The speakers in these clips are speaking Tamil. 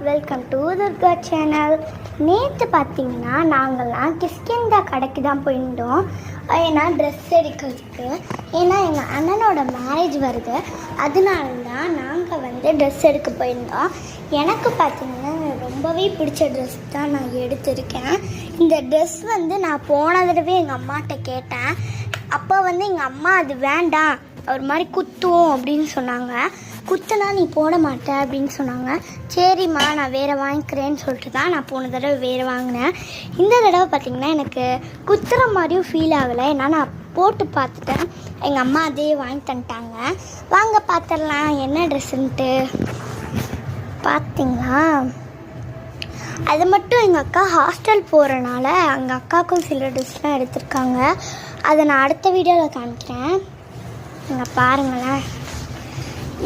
Welcome to Durga channel. நேற்று பார்த்தீங்கன்னா நாங்கள்லாம் கிஷ்கிந்தா கடைக்கு தான் போயிருந்தோம். ஏன்னா ட்ரெஸ் எடுக்கிறதுக்கு. ஏன்னா எங்கள் அண்ணனோட மேரேஜ் வருது, அதனால தான் நாங்கள் ட்ரெஸ் எடுக்க போயிருந்தோம். எனக்கு பார்த்தீங்கன்னா ரொம்பவே பிடிச்ச ட்ரெஸ் தான் நான் எடுத்திருக்கேன். இந்த ட்ரெஸ் நான் போன தடவை எங்கள் அம்மாட்ட கேட்டேன். அப்போ எங்கள் அம்மா அது வேண்டாம், ஒரு மாதிரி குத்துவோம் அப்படின்னு சொன்னாங்க. குத்துனா நீ போட மாட்டேன் அப்படின்னு சொன்னாங்க. சரிம்மா நான் வேறு வாங்கிக்கிறேன்னு சொல்லிட்டு தான் நான் போன தடவை வேறு வாங்கினேன். இந்த தடவை பார்த்திங்கன்னா எனக்கு குத்துற மாதிரியும் ஃபீல் ஆகலை. ஏன்னா நான் போட்டு பார்த்துட்டேன். எங்கள் அம்மா அதே வாங்கி தந்துட்டாங்க. வாங்க பார்த்துடலாம் என்ன ட்ரெஸ்ஸுன்ட்டு. பார்த்திங்களா, அது மட்டும் எங்கள் அக்கா ஹாஸ்டல் போகிறனால எங்கள் அக்காவுக்கும் சில ட்ரெஸ்லாம் எடுத்திருக்காங்க. அதை நான் அடுத்த வீடியோவில் காமிக்கிறேன். இங்கே பாருங்களேன்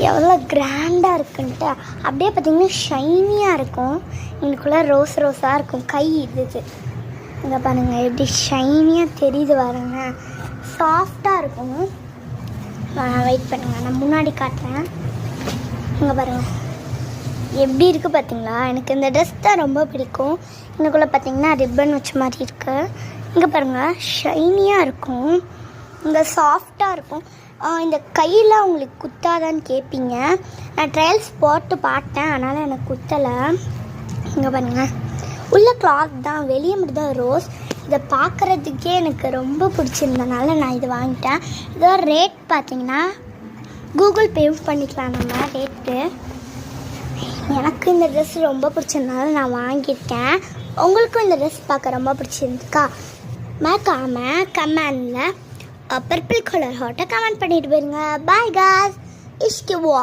எவ்வளோ கிராண்டாக இருக்குன்ட்டு. அப்படியே பார்த்திங்கன்னா ஷைனியாக இருக்கும். எனக்குள்ளே ரோஸாக இருக்கும். கை இது இங்கே பாருங்கள் எப்படி ஷைனியாக தெரியுது பாருங்க. சாஃப்டாக இருக்கும். வெயிட் பண்ணுங்கள், நான் முன்னாடி காட்டுறேன். இங்கே பாருங்கள் எப்படி இருக்குது பார்த்தீங்களா. எனக்கு இந்த ட்ரெஸ் தான் ரொம்ப பிடிக்கும். எனக்குள்ளே பார்த்திங்கன்னா ரிப்பன் வச்ச மாதிரி இருக்குது. இங்கே பாருங்கள் ஷைனியாக இருக்கும். இங்கே சாஃப்டாக இருக்கும். இந்த கையில் உங்களுக்கு குத்தாதான்னு கேட்பீங்க. நான் ட்ரையல்ஸ் போட்டு பார்த்தேன், அதனால் எனக்கு குத்தலை. இங்கே பாருங்கள் உள்ள கிளாத் தான், வெளியே மட்டும் தான் ரோஸ். இதை பார்க்குறதுக்கே எனக்கு ரொம்ப பிடிச்சிருந்தனால நான் இது வாங்கிட்டேன். இதோட ரேட் பார்த்திங்கன்னா கூகுள் பே பண்ணிக்கலாம் நம்ம ரேட்டு. எனக்கு இந்த ட்ரெஸ் ரொம்ப பிடிச்சதுனால நான் வாங்கியிருக்கேன். உங்களுக்கும் இந்த ட்ரெஸ் பார்க்க ரொம்ப பிடிச்சிருந்துக்கா மறக்காமல் கமெண்டில் பர்பிள் கலர் ஹாட்டை கமெண்ட் பண்ணிட்டு போயிருங்க. பாய் காய்ஸ், இஷ்கு வா.